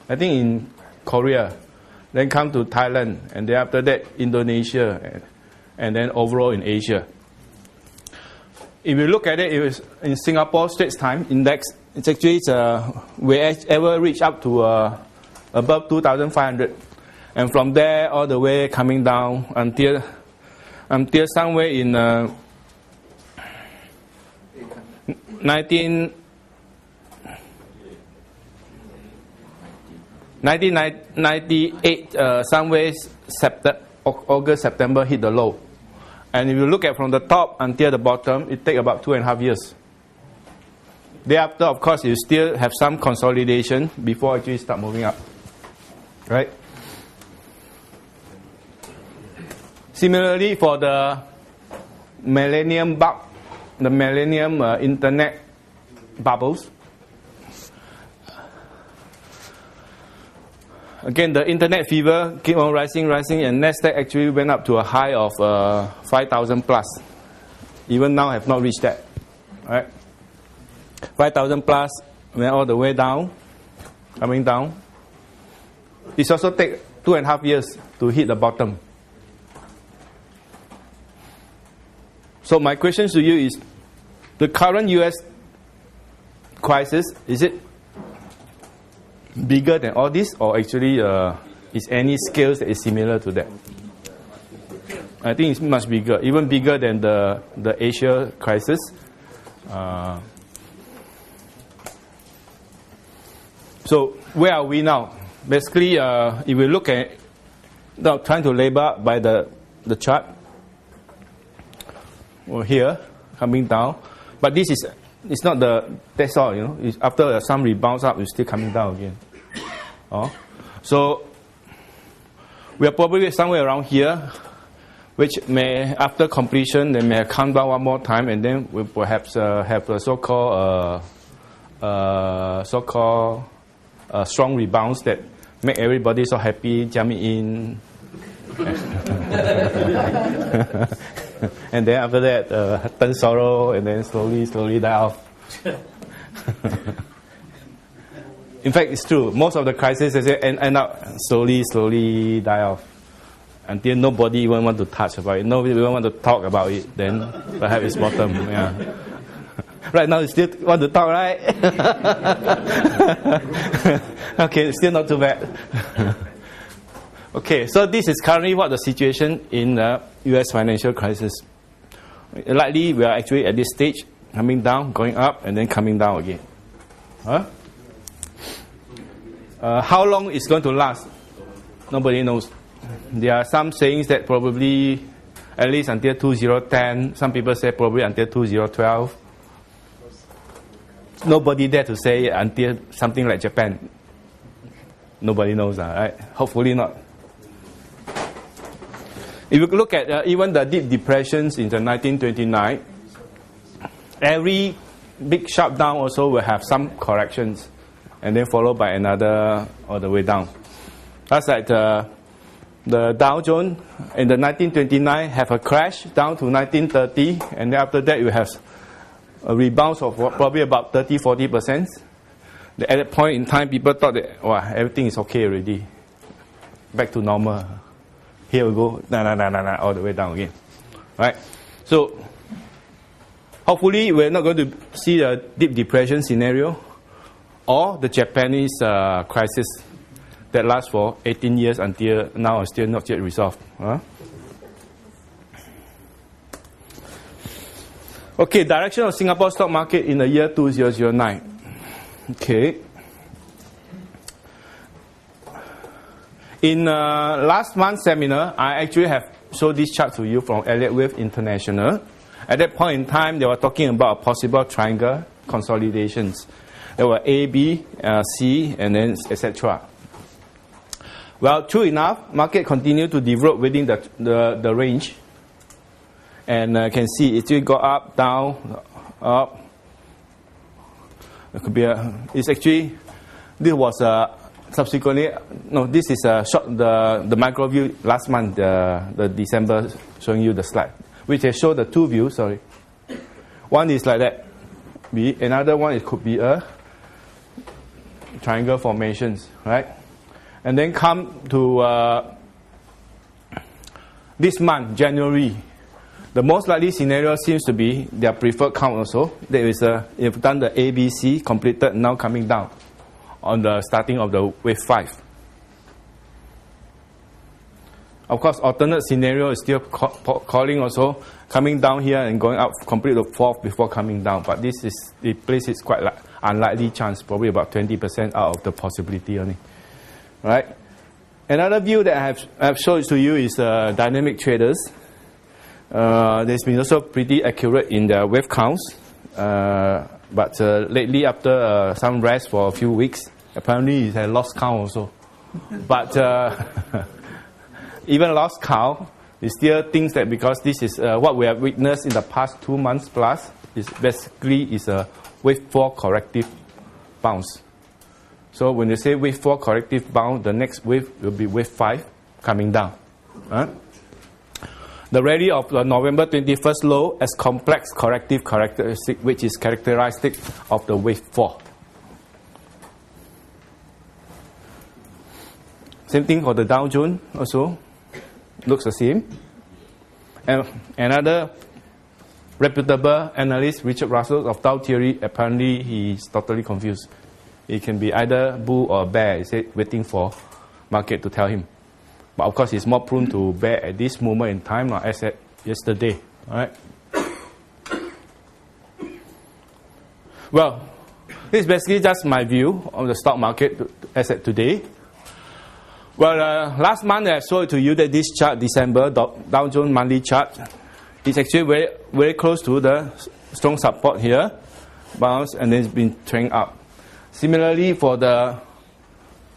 I think in Korea, then come to Thailand, and then after that Indonesia, and then overall in Asia. If you look at it, it was in Singapore Straits Times Index. It's actually we ever reach up to above 2,500, and from there all the way coming down until somewhere in 1998, somewhere August, September hit the low. And if you look at from the top until the bottom, it takes about 2.5 years. Thereafter, of course, you still have some consolidation before actually start moving up. Right? Similarly, for the millennium bug, the millennium internet bubbles, again, the internet fever keep on rising, and Nasdaq actually went up to a high of 5,000 plus. Even now, have not reached that. Right? 5,000 plus, went all the way down, coming down. It also takes 2.5 years to hit the bottom. So my question to you is, the current US crisis, is it bigger than all this, or actually is any scales that is similar to that? I think it's much bigger, even bigger than the Asia crisis. So where are we now? Basically, if we look at now, trying to label by the chart, or here coming down, but this is it's not that's all, you know. It's after some rebounds up, it's still coming down again. So we are probably somewhere around here, which may, after completion, they may come down one more time, and then we perhaps have a so-called strong rebounds that make everybody so happy, jumping in. And then after that, turn sorrow, and then slowly die off. In fact, it's true. Most of the crises end up slowly die off until nobody even want to touch about it. Nobody even want to talk about it. Then perhaps it's bottom. Yeah. Right now, you still want to talk, right? Okay, still not too bad. Okay, so this is currently what the situation in the U.S. financial crisis. Likely, we are actually at this stage, coming down, going up, and then coming down again. How long it's going to last? Nobody knows. There are some sayings that probably at least until 2010. Some people say probably until 2012. Nobody dare to say until something like Japan. Nobody knows, right? Hopefully not. If you look at even the deep depressions in the 1929, every big sharp down also will have some corrections, and then followed by another all the way down. That's like the Dow Jones in the 1929 have a crash down to 1930, and then after that you have a rebound of probably about 30-40%. At that point in time, people thought that everything is okay already, back to normal. Here we go, all the way down again. Right? So, hopefully we're not going to see a deep depression scenario or the Japanese crisis that lasts for 18 years until now is still not yet resolved. Okay, direction of Singapore stock market in the year 2009. Okay. In last month's seminar, I actually have showed this chart to you from Elliott Wave International. At that point in time, they were talking about possible triangle consolidations. There were A, B, C, and then etc. Well, true enough, market continued to develop within the range. And you can see it will go up, down, up. It could be it's actually, this was subsequently, no, this is a short, the micro view last month, the December, showing you the slide, which I show the two views, sorry. One is like that, B, another one, it could be a triangle formations, right? And then come to this month, January. The most likely scenario seems to be their preferred count also. There is you've done the ABC, completed, now coming down on the starting of the wave 5. Of course, alternate scenario is still calling also, coming down here and going up, complete the 4th before coming down. But this is, the place is quite unlikely chance, probably about 20% out of the possibility only. Right? Another view that I have shown to you is dynamic traders. There's been also pretty accurate in the wave counts. But lately, after some rest for a few weeks, apparently it had lost count also. But even lost count, it still thinks that because this is what we have witnessed in the past 2 months plus, is basically is a wave 4 corrective bounce. So when you say wave 4 corrective bounce, the next wave will be wave 5 coming down. The rally of the November 21st low as complex corrective characteristic, which is characteristic of the wave 4. Same thing for the Dow Jones also. Looks the same. And another reputable analyst, Richard Russell of Dow Theory, apparently he's totally confused. It can be either bull or bear. He's waiting for market to tell him. But of course, he's more prone to bear at this moment in time, not as at yesterday. All right. Well, this is basically just my view of the stock market as at today. Well, last month I showed to you that this chart, December Dow Jones monthly chart, is actually very, very close to the strong support here, bounce, and then it's been trending up. Similarly, for the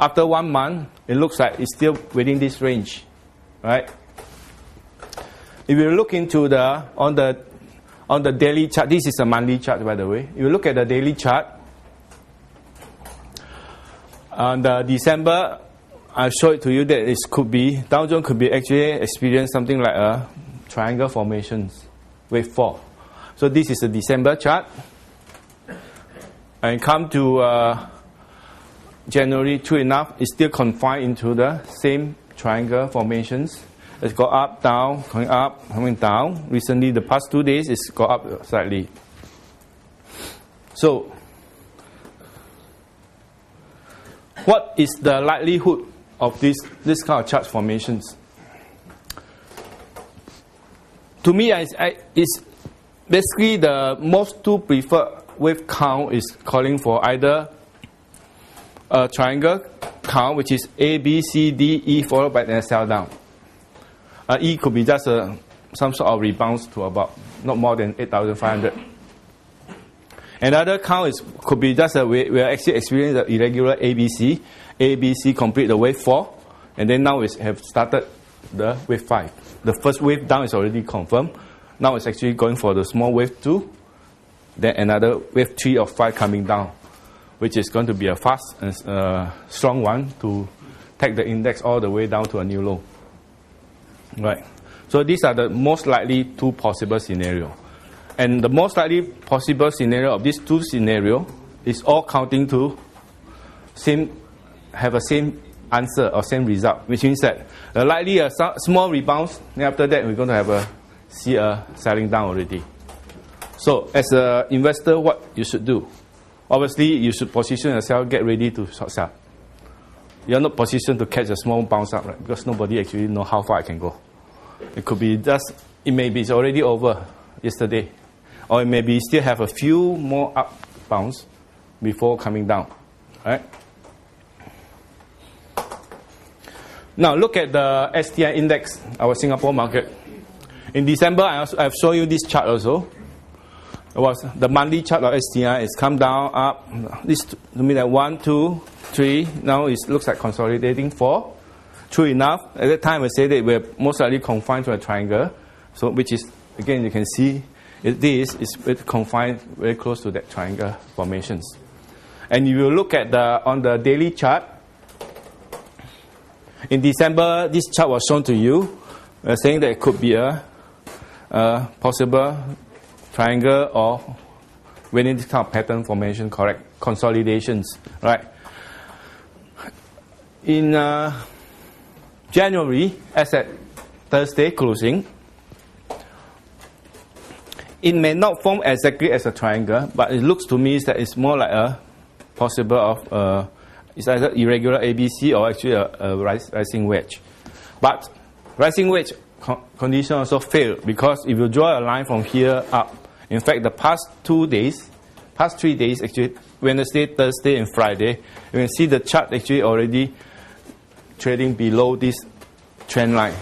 after 1 month, it looks like it's still within this range, right? If you look into the on the daily chart, this is a monthly chart, by the way. If you look at the daily chart, on the December, I showed it to you that it could be Dow Jones could be actually experience something like a triangle formations, wave 4. So this is the December chart, and come to January, true enough, it's still confined into the same triangle formations. It's go up, down, coming down. Recently, the past 2 days, it's go up slightly. So, what is the likelihood of this kind of chart formations? To me, it's basically the most two preferred wave count is calling for either a triangle count, which is A, B, C, D, E, followed by a sell down. E could be just some sort of rebound to about not more than 8,500. Another count could be just we are actually experiencing the irregular ABC. ABC complete the wave 4, and then now we have started the wave 5. The first wave down is already confirmed. Now it's actually going for the small wave 2, then another wave 3 or 5 coming down, which is going to be a fast and strong one to take the index all the way down to a new low. Right. So these are the most likely two possible scenarios. And the most likely possible scenario of these two scenarios is all counting to have a same answer or same result, which means that likely a small rebound, then after that we're going to see a selling down already. So as an investor, what you should do? Obviously, you should position yourself, get ready to short sell. You're not positioned to catch a small bounce up, right? Because nobody actually know how far I can go. It could be it may be it's already over yesterday. Or it may be still have a few more up bounce before coming down. Right? Now look at the STI index, our Singapore market. In December, I've shown you this chart also. It was the monthly chart of STI. It's come down, up. This to me like 1, 2, 3. Now it looks like consolidating 4. True enough, at that time I said that we're most likely confined to a triangle. So which is, again, you can see this is confined very close to that triangle formations. And if you look at on the daily chart, in December, this chart was shown to you, saying that it could be a possible triangle or within this kind of pattern formation, correct, consolidations, right? In January, as at Thursday closing, it may not form exactly as a triangle, but it looks to me that it's more like a possible of it's either irregular ABC or actually a rising wedge. But rising wedge condition also failed, because if you draw a line from here up, in fact the past 3 days actually, Wednesday, Thursday and Friday, you can see the chart actually already trading below this trend line,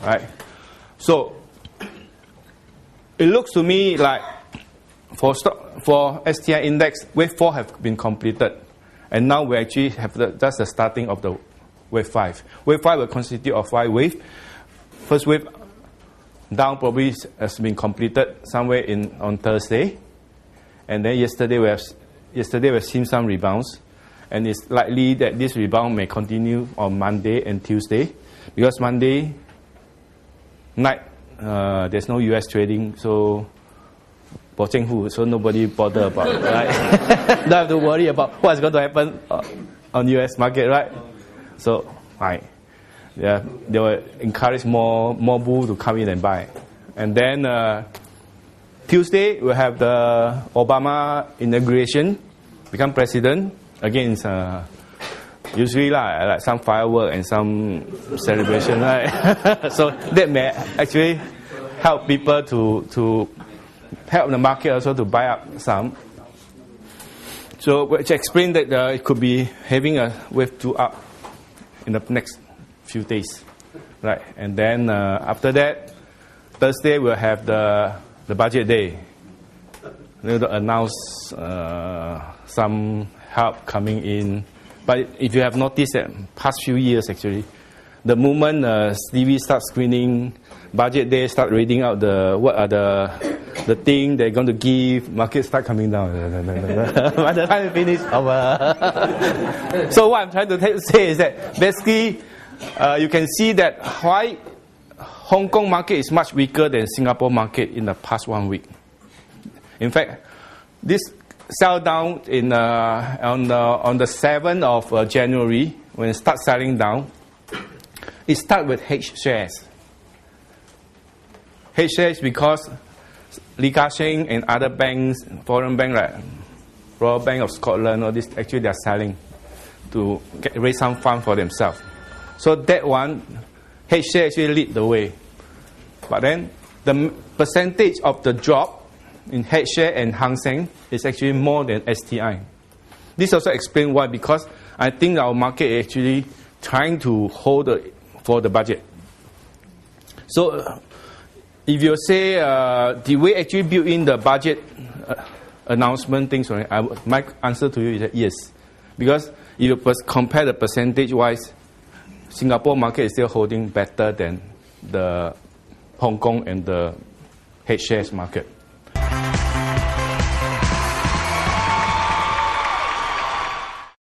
right? So it looks to me like for STI index, wave 4 have been completed, and now we actually have that's the starting of the wave 5. Wave 5 will constitute of 5 waves. First wave down probably has been completed somewhere on Thursday, and then yesterday we have seen some rebounds, and it's likely that this rebound may continue on Monday and Tuesday, because Monday night there's no US trading, so so nobody bother about it, right? Don't have to worry about what's going to happen on US market, right? So fine. Yeah, they will encourage more bull to come in and buy. And then Tuesday we'll have the Obama inauguration, become president. Again, it's usually like some firework and some celebration, right? So that may actually help people to help the market also to buy up some. So which explains that it could be having a wave 2 up in the next few days, right? And then after that, Thursday we'll have the budget day. They'll announce some help coming in. But if you have noticed that past few years actually, the moment Stevie starts screening, budget day start reading out what are the thing they're going to give, market start coming down. By the time you finish, over. So what I'm trying to say is that basically you can see that why Hong Kong market is much weaker than Singapore market in the past 1 week. In fact, this sell down on the 7th of January, when it starts selling down, it starts with H shares. H shares because Lee Ka-shing and other banks, foreign banks like Royal Bank of Scotland, all this, actually they are selling to raise some fund for themselves. So that one, H share actually lead the way. But then the percentage of the drop in H share and Hang Seng is actually more than STI. This also explains why, because I think our market is actually trying to hold for the budget. So if you say, did we actually build in the budget announcement things? My answer to you is that yes. Because if you compare the percentage-wise, Singapore market is still holding better than the Hong Kong and the H shares market.